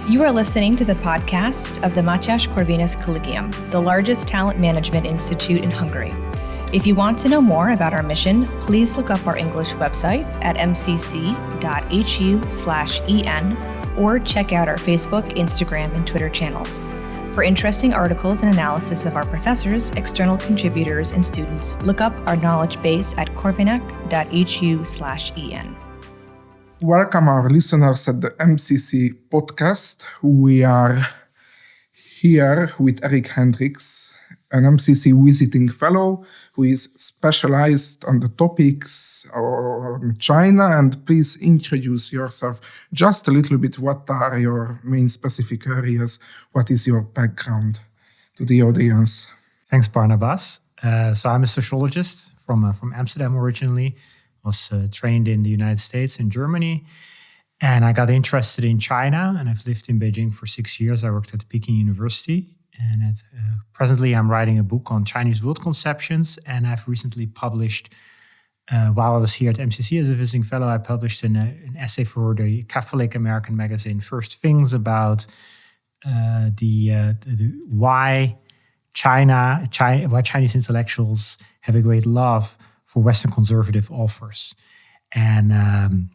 You are listening to the podcast of the Mathias Corvinus Collegium, the largest talent management institute in Hungary. If you want to know more about our mission, please look up our English website at mcc.hu/en or check out our Facebook, Instagram, and Twitter channels. For interesting articles and analysis of our professors, external contributors, and students, look up our knowledge base at corvinus.hu/en. Welcome our listeners at the MCC podcast. We are here with Hendricks, an MCC visiting fellow who is specialized on the topics on China. And please introduce yourself just a little bit. What are your main specific areas? What is your background to the audience? Thanks, Barnabas. So I'm a sociologist from Amsterdam originally. Was trained in the United States and Germany. And I got interested in China, and I've lived in Beijing for 6 years. I worked at Peking University. And presently I'm writing a book on Chinese world conceptions. And I've recently published, while I was here at MCC as a visiting fellow, I published an essay for the Catholic American magazine First Things about why Chinese intellectuals have a great love for Western conservative authors, and I'm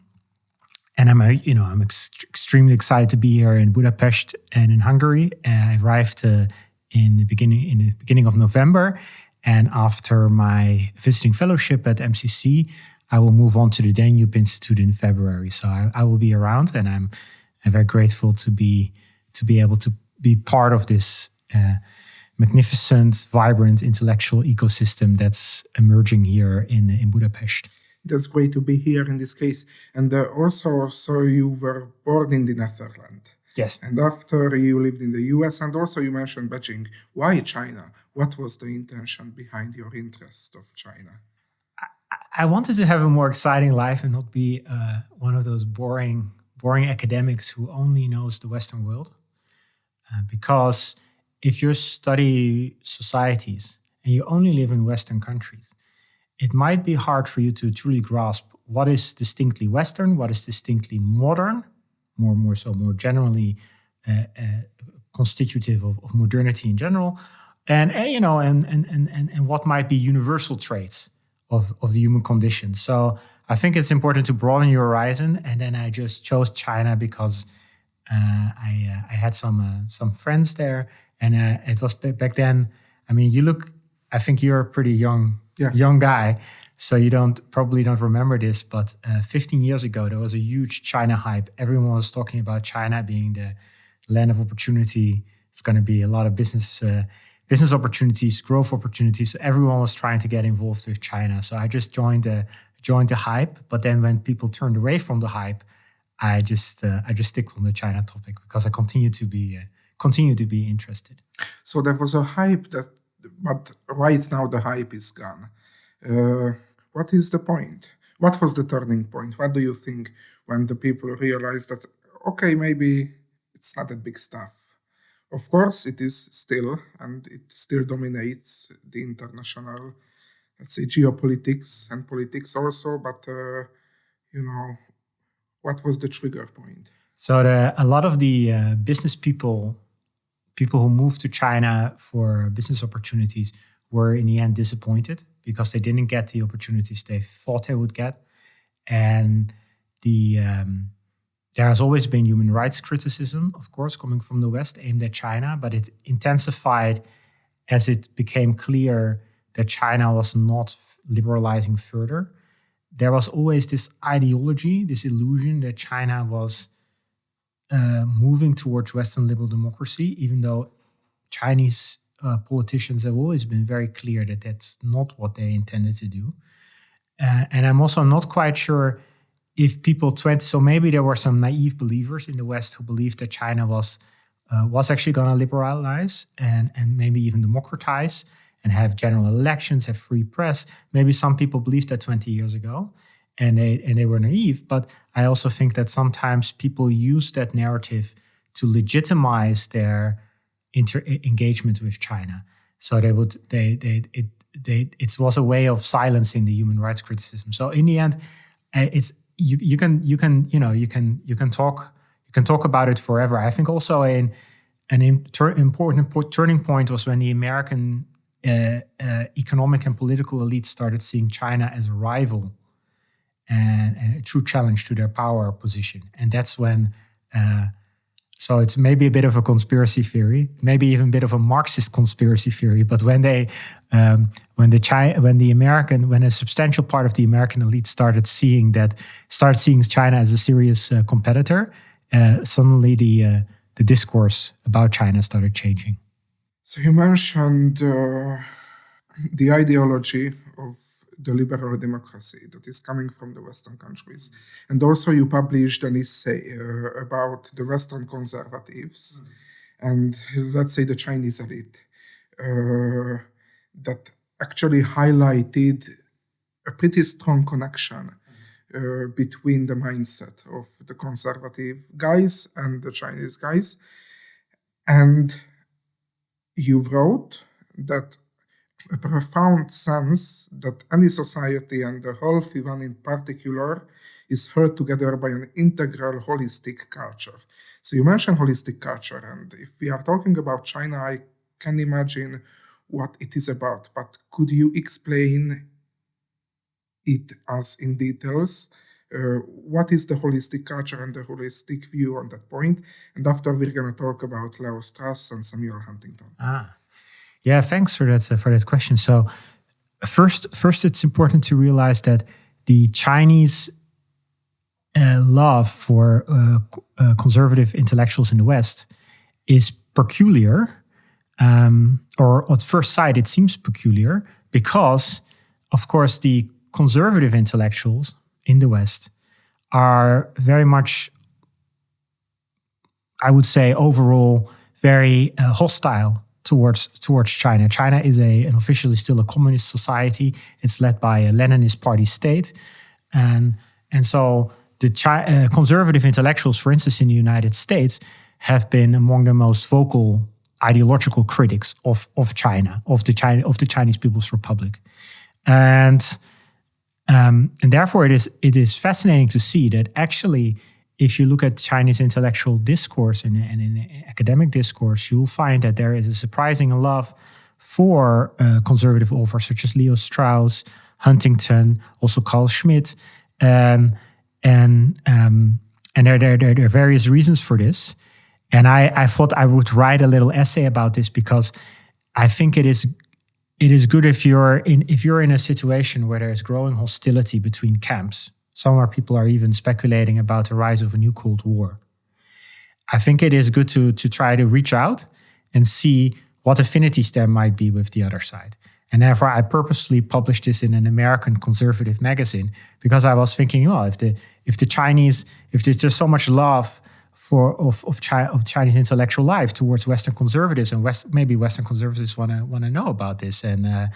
extremely excited to be here in Budapest and in Hungary. I arrived in the beginning of November, and after my visiting fellowship at MCC, I will move on to the Danube Institute in February. So I will be around, and I'm very grateful to be able to be part of this magnificent, vibrant intellectual ecosystem that's emerging here in Budapest. That's great to be here in this case. And also, so you were born in the Netherlands. Yes. And after you lived in the US, and also you mentioned Beijing. Why China? What was the intention behind your interest of China? I wanted to have a more exciting life and not be one of those boring academics who only knows the Western world. Because if you study societies and you only live in Western countries, it might be hard for you to truly grasp what is distinctly Western, what is distinctly modern, more generally constitutive of modernity in general, and what might be universal traits of the human condition. So I think it's important to broaden your horizon, and then I just chose China because I had some friends there. And it was back then. I mean, I think you're a pretty young guy, so you probably don't remember this. But 15 years ago, there was a huge China hype. Everyone was talking about China being the land of opportunity. It's going to be a lot of business opportunities, growth opportunities. So everyone was trying to get involved with China. So I just joined the hype. But then when people turned away from the hype, I just stick on the China topic because I continue to be interested. So there was a hype but right now the hype is gone. What is the point? What was the turning point? What do you think when the people realized that, okay, maybe it's not that big stuff? Of course, it is still, and it still dominates the international, let's say, geopolitics and politics also. But, what was the trigger point? So a lot of the business people who moved to China for business opportunities were in the end disappointed because they didn't get the opportunities they thought they would get. And there has always been human rights criticism, of course, coming from the West aimed at China, but it intensified as it became clear that China was not liberalizing further. There was always this ideology, this illusion that China was moving towards Western liberal democracy, even though Chinese politicians have always been very clear that that's not what they intended to do. And I'm also not quite sure if people so maybe there were some naive believers in the West who believed that China was actually going to liberalize and maybe even democratize and have general elections, have free press. Maybe some people believed that 20 years ago. And they were naive, but I also think that sometimes people use that narrative to legitimize their engagement with China. So it was a way of silencing the human rights criticism. So in the end, it's you can talk You can talk about it forever. I think also an important turning point was when the American economic and political elite started seeing China as a rival and a true challenge to their power position. And that's when, so it's maybe a bit of a conspiracy theory, maybe even a bit of a Marxist conspiracy theory. But when when a substantial part of the American elite started seeing China as a serious competitor, suddenly the discourse about China started changing. So you mentioned the ideology of the liberal democracy that is coming from the Western countries. And also you published an essay about the Western conservatives and let's say the Chinese elite that actually highlighted a pretty strong connection between the mindset of the conservative guys and the Chinese guys. And you wrote that a profound sense that any society, and the healthy one in particular, is held together by an integral holistic culture. So you mentioned holistic culture, and if we are talking about China, I can imagine what it is about, but could you explain it us in details? What is the holistic culture and the holistic view on that point? And after we're going to talk about Leo Strauss and Samuel Huntington. Yeah, thanks for that question. So first, it's important to realize that the Chinese love for conservative intellectuals in the West is peculiar, or at first sight it seems peculiar, because, of course, the conservative intellectuals in the West are very much, I would say, overall very hostile towards China. China is an officially still a communist society. It's led by a Leninist party state, and so the conservative intellectuals, for instance, in the United States, have been among the most vocal ideological critics of China, of the Chinese People's Republic, and therefore it is fascinating to see that actually, if you look at Chinese intellectual discourse and in academic discourse, you'll find that there is a surprising love for conservative authors such as Leo Strauss, Huntington, also Carl Schmitt, and there are various reasons for this. And I thought I would write a little essay about this because I think it is good if you're in a situation where there is growing hostility between camps. Some of our people are even speculating about the rise of a new Cold War. I think it is good to try to reach out and see what affinities there might be with the other side. And therefore, I purposely published this in an American conservative magazine because I was thinking, well, if there's so much love of Chinese intellectual life towards Western conservatives, and maybe Western conservatives want to know about this, and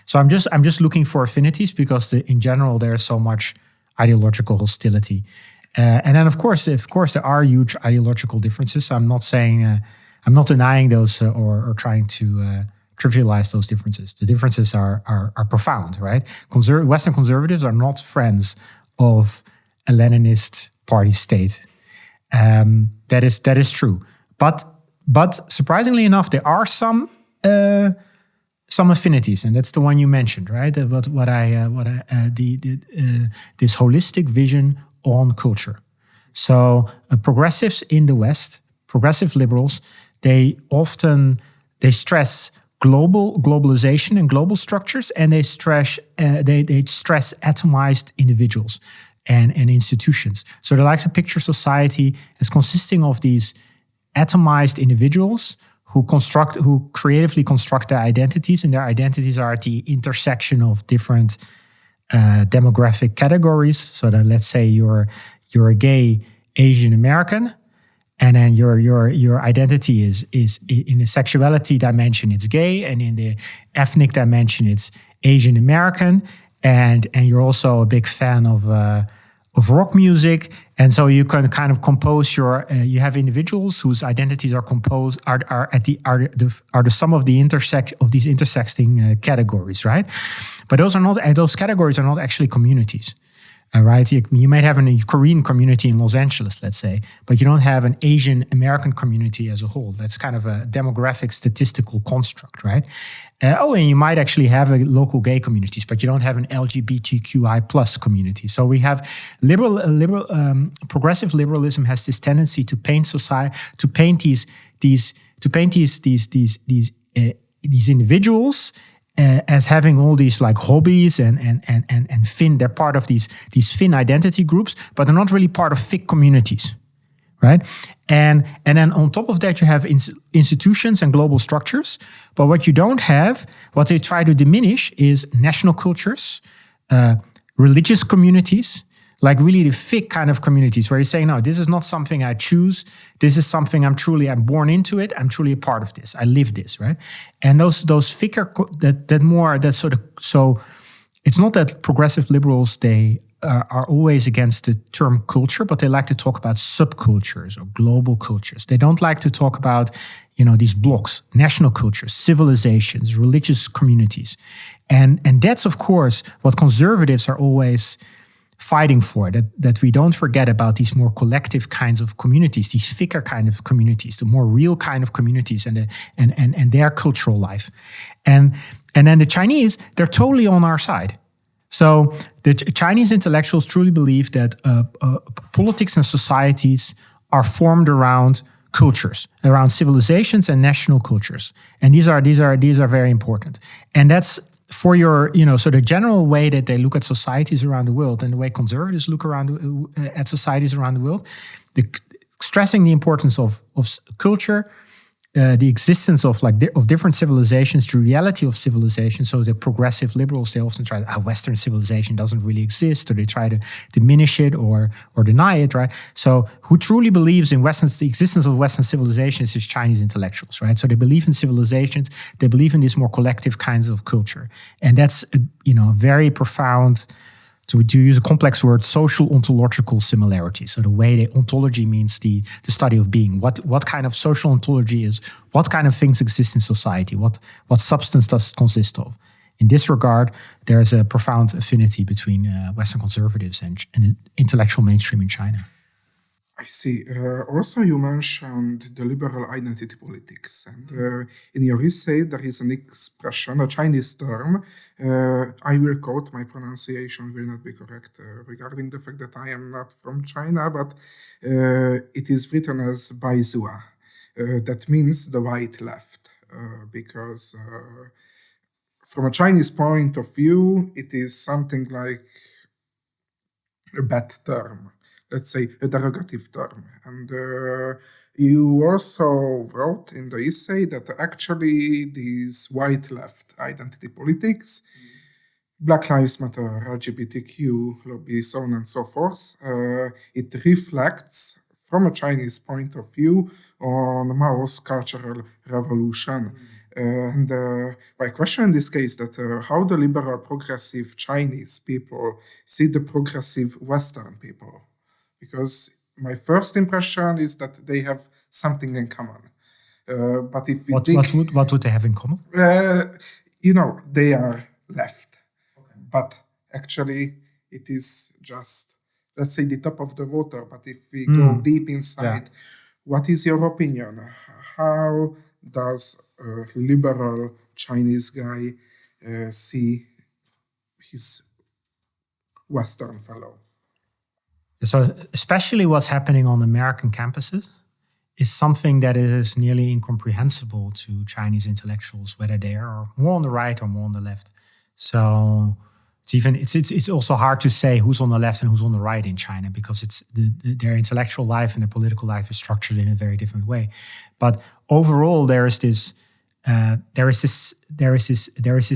so I'm just looking for affinities because in general there is so much ideological hostility, and then of course there are huge ideological differences. So I'm not saying I'm not denying those or trying to trivialize those differences. The differences are profound, right? Western conservatives are not friends of a Leninist party state. That is true, but surprisingly enough, there are some affinities, and that's the one you mentioned, right? This holistic vision on culture. So progressives in the West, progressive liberals, they stress globalization and global structures, and they stress atomized individuals and institutions. So they like to picture society as consisting of these atomized individuals who creatively construct their identities, and their identities are at the intersection of different demographic categories. So that, let's say you're a gay Asian American, and then your identity is in the sexuality dimension it's gay, and in the ethnic dimension it's Asian American, and you're also a big fan of rock music, and so you can kind of compose you have individuals whose identities are the sum of these intersecting categories, right? But those categories are not actually communities. right? You might have a Korean community in Los Angeles, let's say, but you don't have an Asian American community as a whole. That's kind of a demographic statistical construct, right? And you might actually have local gay communities, but you don't have an LGBTQI plus community. So we have progressive liberalism has this tendency to paint society, to paint these individuals as having all these like hobbies and Finn. They're part of these Finn identity groups, but they're not really part of thick communities, right? And then on top of that, you have institutions and global structures. But what you don't have, what they try to diminish, is national cultures, religious communities, like really the thick kind of communities where you say, no, this is not something I choose. This is something I'm born into it. I'm truly a part of this. I live this, right? And those thicker, so it's not that progressive liberals, they are always against the term culture, but they like to talk about subcultures or global cultures. They don't like to talk about, these blocks, national cultures, civilizations, religious communities. And that's, of course, what conservatives are always fighting for, that we don't forget about these more collective kinds of communities, these thicker kind of communities, the more real kind of communities and their cultural life. And then the Chinese, they're totally on our side. So the Chinese intellectuals truly believe that politics and societies are formed around cultures, around civilizations and national cultures. And these are very important. And that's for so the general way that they look at societies around the world and the way conservatives look at societies around the world, stressing the importance of culture, the existence of different civilizations, the reality of civilization. So the progressive liberals, they often try Western civilization doesn't really exist, or they try to diminish it or deny it, right? So who truly believes in the existence of Western civilizations is Chinese intellectuals, right? So they believe in civilizations, they believe in these more collective kinds of culture. And that's very profound. To use a complex word, social ontological similarity. So the way ontology means the study of being. What kind of social ontology is? What kind of things exist in society? What substance does it consist of? In this regard, there is a profound affinity between Western conservatives and the intellectual mainstream in China. I see. Also, you mentioned the liberal identity politics. And in your essay, there is an expression, a Chinese term. I will quote, my pronunciation will not be correct regarding the fact that I am not from China, but it is written as Baizua. That means the white left, because from a Chinese point of view, it is something like a bad term. Let's say a derogative term. And you also wrote in the essay that actually these white left identity politics, Black Lives Matter, LGBTQ lobby, so on and so forth, it reflects from a Chinese point of view on Mao's cultural revolution. And my question in this case that how the liberal progressive Chinese people see the progressive Western people. Because my first impression is that they have something in common. But if we what would they have in common? They are left. Okay. But actually, it is just, let's say, the top of the water. But if we go deep inside, what is your opinion? How does a liberal Chinese guy see his Western fellow? So especially what's happening on American campuses is something that is nearly incomprehensible to Chinese intellectuals, whether they are more on the right or more on the left. So it's also hard to say who's on the left and who's on the right in China, because it's their intellectual life and their political life is structured in a very different way. But overall, there is this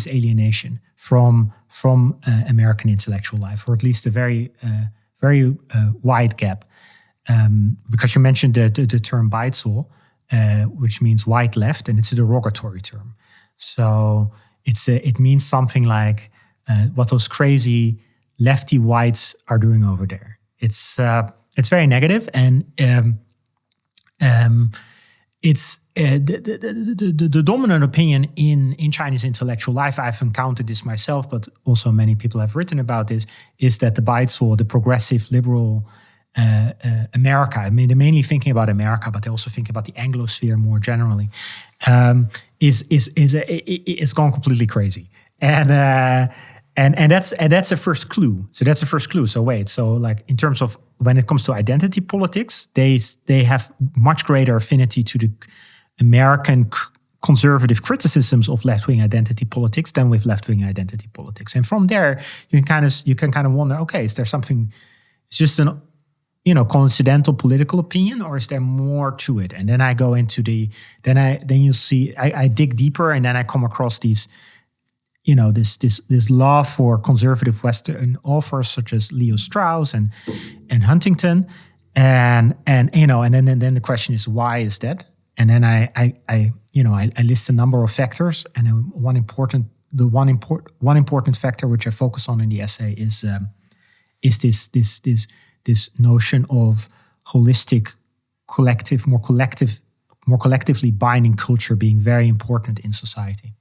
alienation from American intellectual life, or at least a very wide gap, because you mentioned the term Baizuo, which means white left, and it's a derogatory term. So it means something like what those crazy lefty whites are doing over there. It's very negative, and it's the dominant opinion in Chinese intellectual life. I've encountered this myself, but also many people have written about this. Is that the Beitzol, the progressive liberal America? I mean, they're mainly thinking about America, but they also think about the Anglosphere more generally. Is gone completely crazy, and that's a first clue. So that's a first clue. So wait, so like in terms of when it comes to identity politics, they have much greater affinity to the American conservative criticisms of left-wing identity politics than with left-wing identity politics. And from there, you can kind of wonder, okay, is there something? It's just an coincidental political opinion, or is there more to it? And then I go into then you see I dig deeper, and then I come across these. This love for conservative Western authors such as Leo Strauss and Huntington, and then the question is, why is that? And then I list a number of factors, and one important factor which I focus on in the essay is this notion of holistic, more collectively binding culture being very important in society.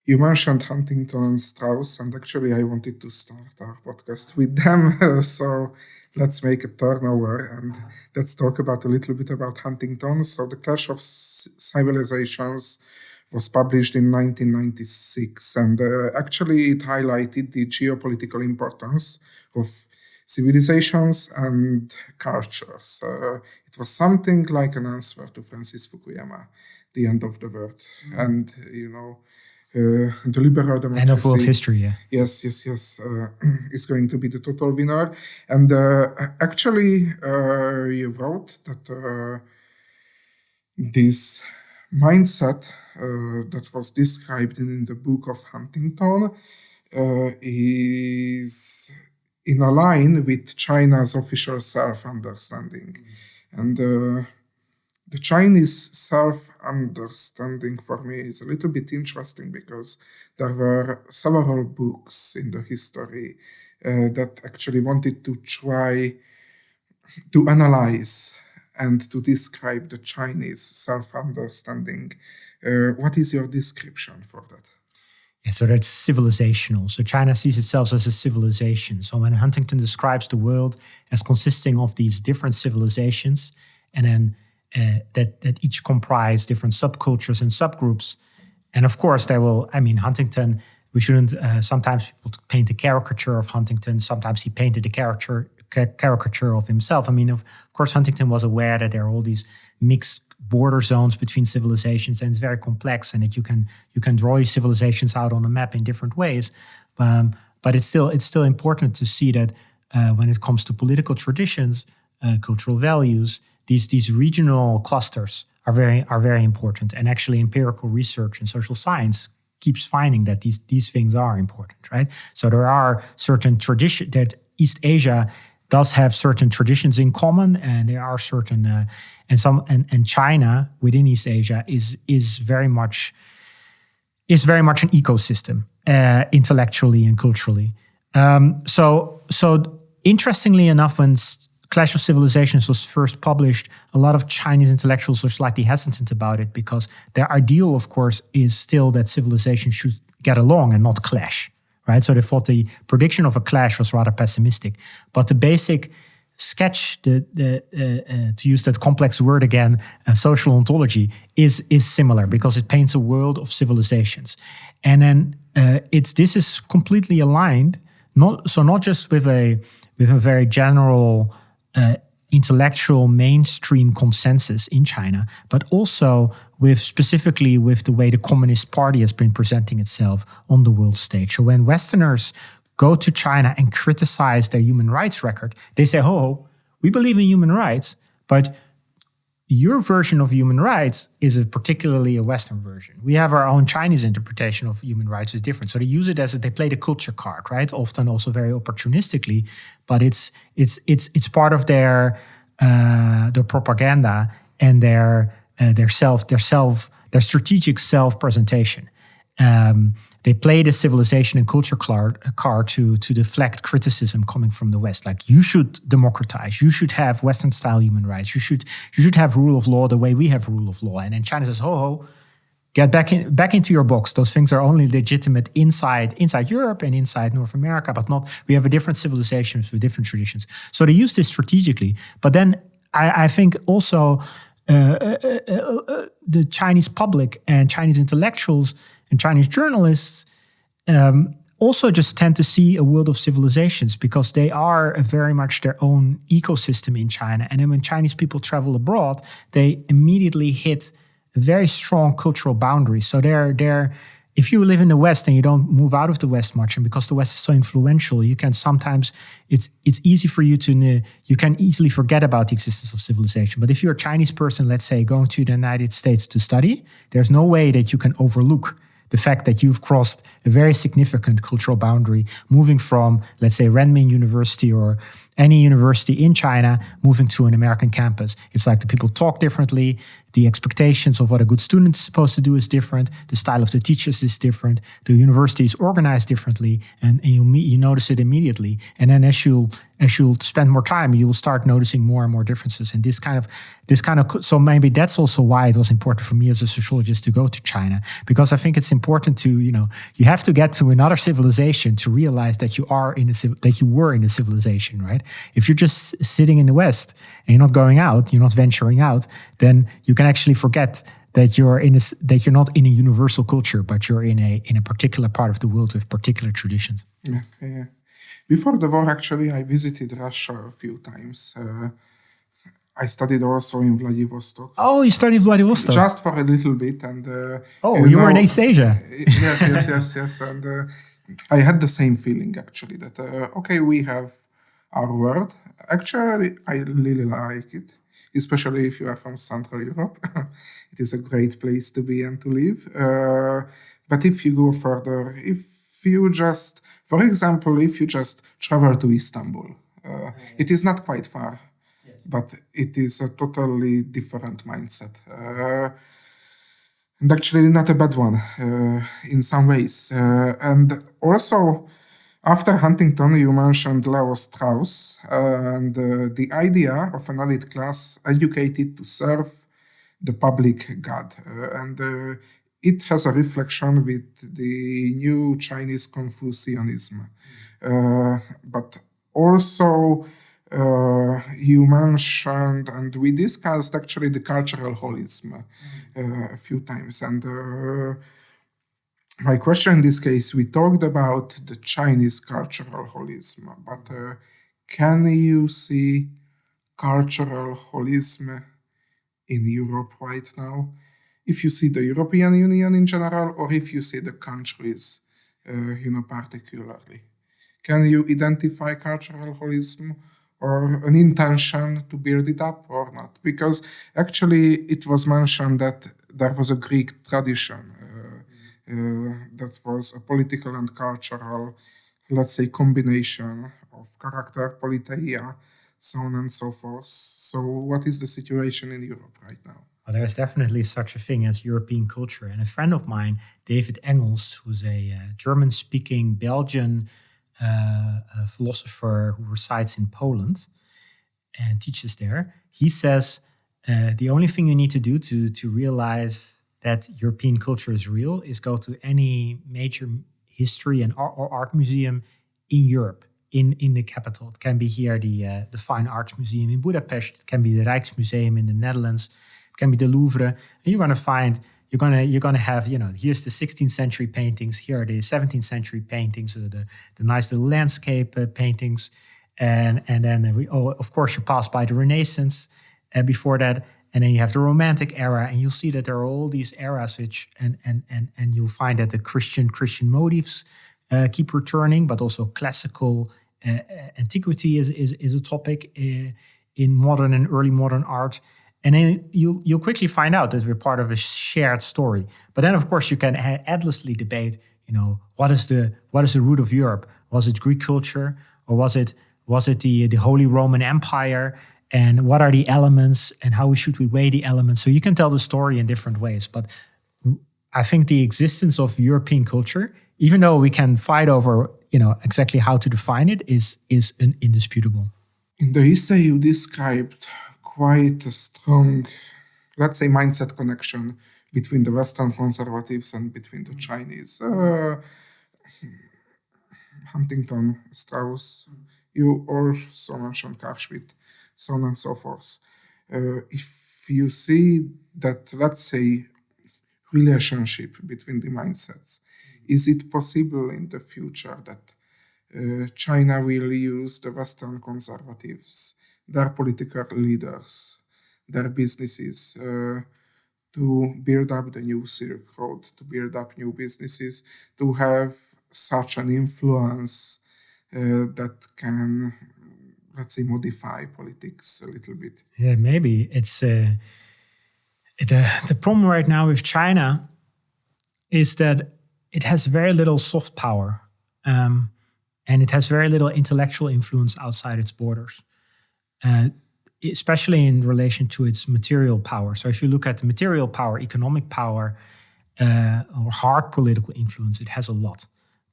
You mentioned Huntington and Strauss, and actually I wanted to start our podcast with them. So let's make a turnover and let's talk a little bit about Huntington. So The Clash of Civilizations was published in 1996, and actually it highlighted the geopolitical importance of civilizations and cultures. It was something like an answer to Francis Fukuyama, The End of the World. And, the liberal democracy. End of world history, yeah. Yes, is going to be the total winner. And actually, you wrote that this mindset that was described in the book of Huntington is in a line with China's official self-understanding. And the Chinese self-understanding for me is a little bit interesting because there were several books in the history that actually wanted to try to analyze and to describe the Chinese self-understanding. What is your description for that? Yeah, so that's civilizational. So China sees itself as a civilization. So when Huntington describes the world as consisting of these different civilizations, and then that each comprise different subcultures and subgroups. And of course, Huntington, we shouldn't, sometimes people paint a caricature of Huntington. Sometimes he painted a caricature of himself. I mean, of course, Huntington was aware that there are all these mixed border zones between civilizations, and it's very complex, and that you can draw these civilizations out on a map in different ways. But it's still important to see that when it comes to political traditions, cultural values, these regional clusters are very important. And actually, empirical research in social science keeps finding that these things are important, right? So there are certain traditions that East Asia does have certain traditions in common, and there are certain and China within East Asia is very much an ecosystem, intellectually and culturally. So interestingly enough, when Clash of Civilizations was first published, a lot of Chinese intellectuals were slightly hesitant about it because their ideal, of course, is still that civilizations should get along and not clash, right? So they thought the prediction of a clash was rather pessimistic. But the basic sketch, to use that complex word again, social ontology, is similar because it paints a world of civilizations. And then this is completely aligned, not just with a very general intellectual mainstream consensus in China, but also specifically with the way the Communist Party has been presenting itself on the world stage. So when Westerners go to China and criticize their human rights record, they say, oh, we believe in human rights, but your version of human rights is particularly a Western version. We have our own Chinese interpretation of human rights is different. So they use it they play the culture card, right? Often also very opportunistically, but it's part of their propaganda and their strategic self-presentation. they play the civilization and culture card to deflect criticism coming from the West. Like, you should democratize, you should have Western style human rights, you should have rule of law the way we have rule of law. And then China says, ho, get back into your box. Those things are only legitimate inside Europe and inside North America, but not. We have a different civilizations with different traditions. So they use this strategically. But then I think also the Chinese public and Chinese intellectuals and Chinese journalists also just tend to see a world of civilizations, because they are very much their own ecosystem in China. And then when Chinese people travel abroad, they immediately hit very strong cultural boundaries. So they're if you live in the West and you don't move out of the West much, and because the West is so influential, you can sometimes it's easy for you you can easily forget about the existence of civilization. But if you're a Chinese person, let's say, going to the United States to study, there's no way that you can overlook the fact that you've crossed a very significant cultural boundary, moving from, let's say, Renmin University or any university in China, moving to an American campus. It's like the people talk differently, the expectations of what a good student is supposed to do is different, the style of the teachers is different, the university is organized differently, and you notice it immediately. And then as you'll spend more time, you will start noticing more and more differences. And this kind of so maybe that's also why it was important for me as a sociologist to go to China, because I think it's important to, you have to get to another civilization to realize that you were in a civilization, right? If you're just sitting in the West and you're not going out, you're not venturing out, then you can actually forget that you're not in a universal culture, but you're in a particular part of the world with particular traditions. Yeah. Before the war, actually, I visited Russia a few times. I studied also in Vladivostok. Oh, you studied Vladivostok? Just for a little bit. And you were in East Asia. Yes. And I had the same feeling, actually, that, we have our world. Actually, I really like it, especially if you are from Central Europe. It is a great place to be and to live. But if you go further, for example, if you just travel to Istanbul, it is not quite far, but it is a totally different mindset. And actually not a bad one in some ways. And also, after Huntington, you mentioned Leo Strauss and the idea of an elite class educated to serve the public good. And it has a reflection with the new Chinese Confucianism. But also, you mentioned, and we discussed actually the cultural holism a few times. And my question in this case, we talked about the Chinese cultural holism, but can you see cultural holism in Europe right now? If you see the European Union in general, or if you see the countries, particularly. Can you identify cultural holism or an intention to build it up or not? Because actually it was mentioned that there was a Greek tradition that was a political and cultural, let's say, combination of character, politeia, so on and so forth. So what is the situation in Europe right now? Well, there's definitely such a thing as European culture. And a friend of mine, David Engels, who's a German-speaking Belgian philosopher who resides in Poland and teaches there, he says the only thing you need to do to realize that European culture is real is go to any major history and art museum in Europe, in the capital. It can be here the Fine Arts Museum in Budapest. It can be the Rijksmuseum in the Netherlands. It can be the Louvre. And you're gonna have, here's the 16th century paintings. Here are the 17th century paintings, the nice little landscape paintings, and then of course you pass by the Renaissance before that. And then you have the Romantic era, and you'll see that there are all these eras, and you'll find that the Christian motifs keep returning, but also classical antiquity is a topic in modern and early modern art. And then you'll quickly find out that we're part of a shared story. But then, of course, you can endlessly debate, what is the root of Europe? Was it Greek culture, or was it the Holy Roman Empire? And what are the elements, and how should we weigh the elements? So you can tell the story in different ways. But I think the existence of European culture even though we can fight over, exactly how to define it, is indisputable. In the essay, you described quite a strong, let's say, mindset connection between the Western conservatives and between the Chinese. Huntington, Strauss, you also mentioned Carl Schmitt, so on and so forth. If you see that, let's say, relationship between the mindsets, is it possible in the future that China will use the Western conservatives, their political leaders, their businesses, to build up the new Silk Road, to build up new businesses, to have such an influence that can, let's say, modify politics a little bit? Yeah, maybe. It's the problem right now with China is that it has very little soft power, and it has very little intellectual influence outside its borders, especially in relation to its material power. So if you look at the material power, economic power, or hard political influence, it has a lot.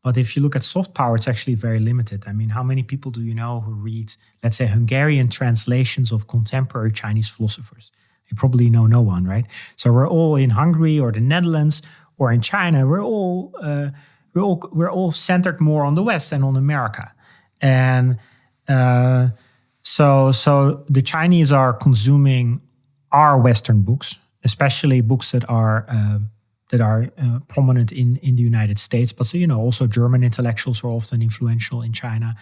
But if you look at soft power, it's actually very limited. I mean, how many people do you know who read, let's say, Hungarian translations of contemporary Chinese philosophers? You probably know no one, right? So we're all in Hungary or the Netherlands or in China. We're all centered more on the West than on America, and so the Chinese are consuming our Western books, especially books that are prominent in the United States, but also German intellectuals are often influential in China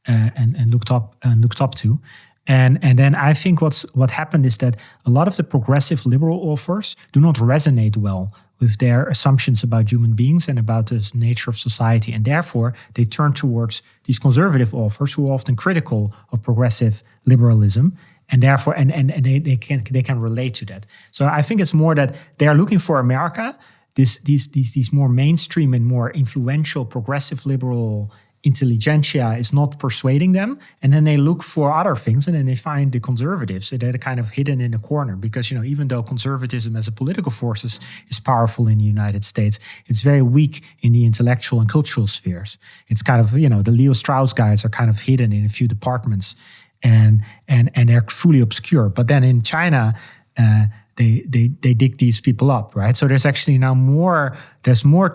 and looked up to. And then I think what happened is that a lot of the progressive liberal authors do not resonate well with their assumptions about human beings and about the nature of society, and therefore they turn towards these conservative authors who are often critical of progressive liberalism, and therefore they can relate to that. So I think it's more that they are looking for America, these more mainstream and more influential progressive liberal intelligentsia is not persuading them, and then they look for other things, and then they find the conservatives. So they're kind of hidden in a corner because, even though conservatism as a political force is powerful in the United States, it's very weak in the intellectual and cultural spheres. It's kind of, the Leo Strauss guys are kind of hidden in a few departments, and they're fully obscure. But then in China, they dig these people up, right? So there's actually now more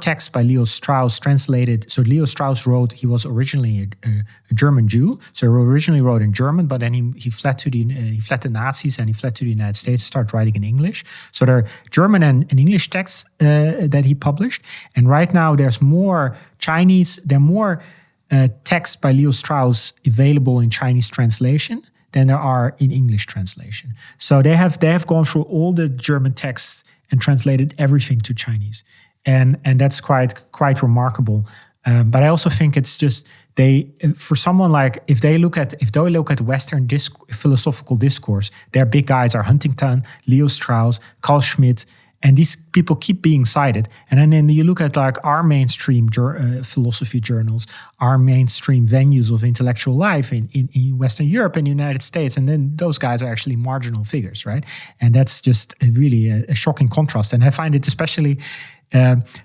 text by Leo Strauss translated. So Leo Strauss wrote, he was originally a German Jew, so he originally wrote in German, but then he fled the Nazis and he fled to the United States, started writing in English. So there are German and English texts that he published, and right now there's more Chinese, texts by Leo Strauss available in Chinese translation than there are in English translation. So they have gone through all the German texts and translated everything to Chinese, and that's quite remarkable. But I also think it's just for someone like if they look at Western philosophical discourse, their big guys are Huntington, Leo Strauss, Carl Schmitt. And these people keep being cited. And then you look at like our mainstream philosophy journals, our mainstream venues of intellectual life in Western Europe and the United States. And then those guys are actually marginal figures, right? And that's just really a shocking contrast. And I find it especially...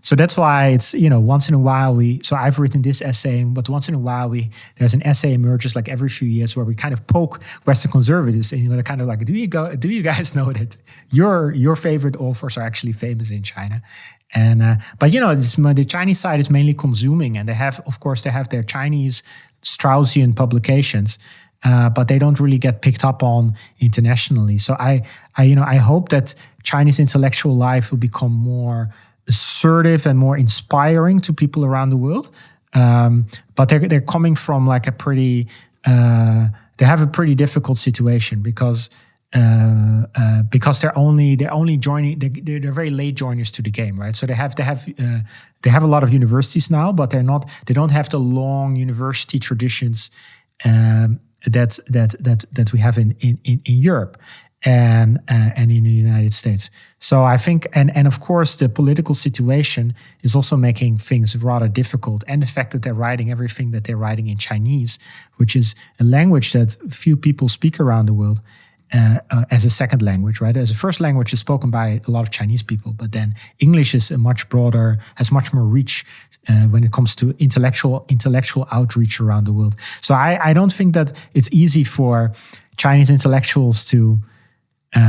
so that's why it's, once in a while so I've written this essay, but once in a while there's an essay emerges like every few years where we kind of poke Western conservatives and they're kind of like, do you guys know that your favorite authors are actually famous in China? And but the Chinese side is mainly consuming, and they have their Chinese Straussian publications, but they don't really get picked up on internationally. So I hope that Chinese intellectual life will become more assertive and more inspiring to people around the world, but they're coming from like a pretty they have a pretty difficult situation because they're only joining, they're very late joiners to the game, right? So they have a lot of universities now, but they don't have the long university traditions that we have in Europe and in the United States. So I think, and of course, the political situation is also making things rather difficult. And the fact that they're writing everything that they're writing in Chinese, which is a language that few people speak around the world as a second language, right? As a first language is spoken by a lot of Chinese people, but then English is a much broader, has much more reach when it comes to intellectual outreach around the world. So I don't think that it's easy for Chinese intellectuals to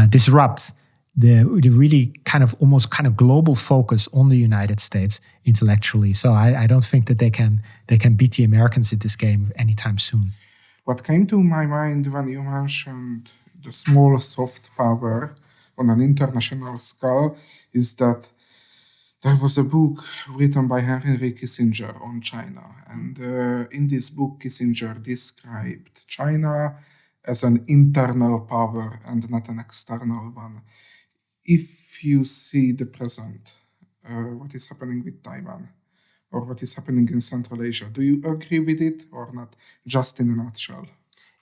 disrupt the really almost global focus on the United States intellectually. So I don't think that they can beat the Americans at this game anytime soon. What came to my mind when you mentioned the small soft power on an international scale is that there was a book written by Henry Kissinger on China. And in this book, Kissinger described China as an internal power and not an external one. If you see the present, what is happening with Taiwan or what is happening in Central Asia, do you agree with it or not? Just in a nutshell.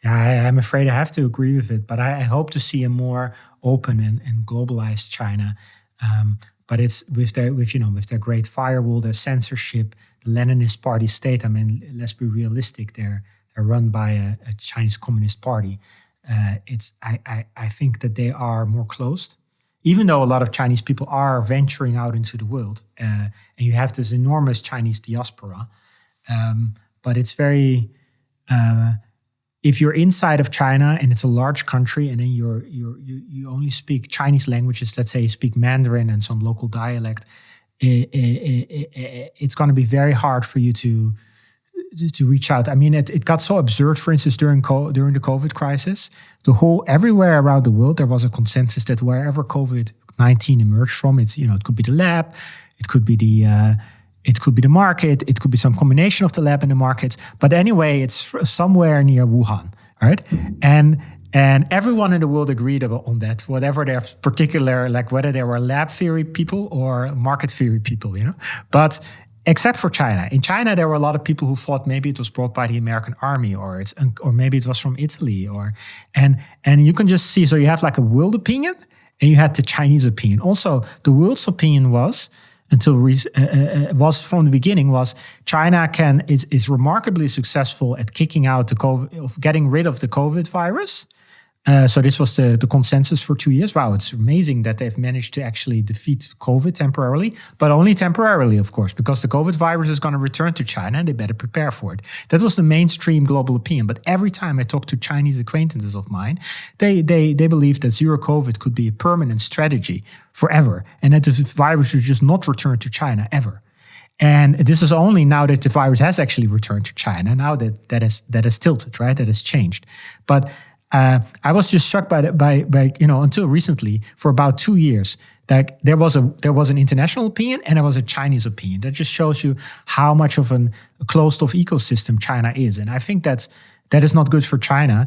Yeah, I'm afraid I have to agree with it, but I hope to see a more open and globalized China. But it's with their great firewall, their censorship, the Leninist party state. I mean, let's be realistic. They're run by a Chinese Communist Party. I think that they are more closed, even though a lot of Chinese people are venturing out into the world, and you have this enormous Chinese diaspora. But it's very. If you're inside of China and it's a large country, and then you only speak Chinese languages, let's say you speak Mandarin and some local dialect, it's going to be very hard for you to reach out. I mean, it got so absurd. For instance, during the COVID crisis, everywhere around the world there was a consensus that wherever COVID-19 emerged from, it could be the lab, it could be the market, it could be some combination of the lab and the markets. But anyway, it's somewhere near Wuhan, right? And everyone in the world agreed on that, whatever their particular, like whether they were lab theory people or market theory people, But except for China. In China, there were a lot of people who thought maybe it was brought by the American army or maybe it was from Italy and you can just see, so you have like a world opinion and you had the Chinese opinion. Also, the world's opinion was, was from the beginning, was China is remarkably successful at kicking out the COVID, of getting rid of the COVID virus. So this was the consensus for 2 years. Wow, it's amazing that they've managed to actually defeat COVID temporarily, but only temporarily, of course, because the COVID virus is going to return to China and they better prepare for it. That was the mainstream global opinion. But every time I talk to Chinese acquaintances of mine, they believe that zero COVID could be a permanent strategy forever and that the virus would just not return to China ever. And this is only now that the virus has actually returned to China, now that has tilted, right? That has changed. But I was just shocked by until recently, for about 2 years, that there was an international opinion and there was a Chinese opinion. That just shows you how much of a closed-off ecosystem China is, and I think that is not good for China.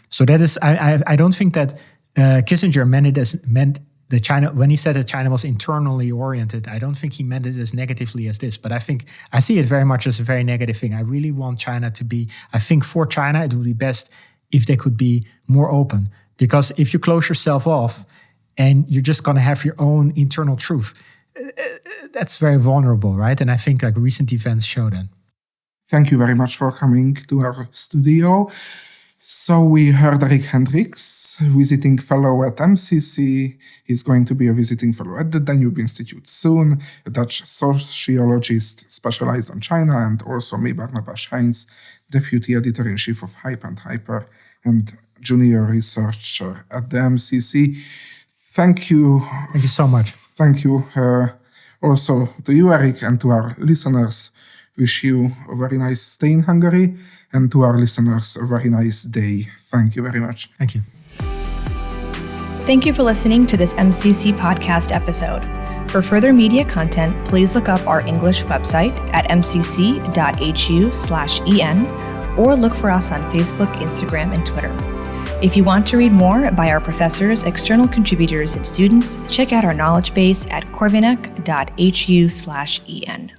So that is, I don't think that Kissinger meant that China, when he said that China was internally oriented, I don't think he meant it as negatively as this. But I see it very much as a very negative thing. I really want China to be. I think for China it would be best if they could be more open. Because if you close yourself off and you're just going to have your own internal truth, that's very vulnerable, right? And I think like recent events show that. Thank you very much for coming to our studio. So we heard Hendricks, visiting fellow at MCC. He's going to be a visiting fellow at the Danube Institute soon, a Dutch sociologist specialized on China, and also me, Barnabas Heinz, deputy editor-in-chief of Hype and Hyper and junior researcher at the MCC. Thank you. Thank you so much. Thank you also to you, Eric, and to our listeners. Wish you a very nice stay in Hungary, and to our listeners, a very nice day. Thank you very much. Thank you. Thank you for listening to this MCC podcast episode. For further media content, please look up our English website at mcc.hu/en or look for us on Facebook, Instagram, and Twitter. If you want to read more by our professors, external contributors, and students, check out our knowledge base at corvinus.hu/en.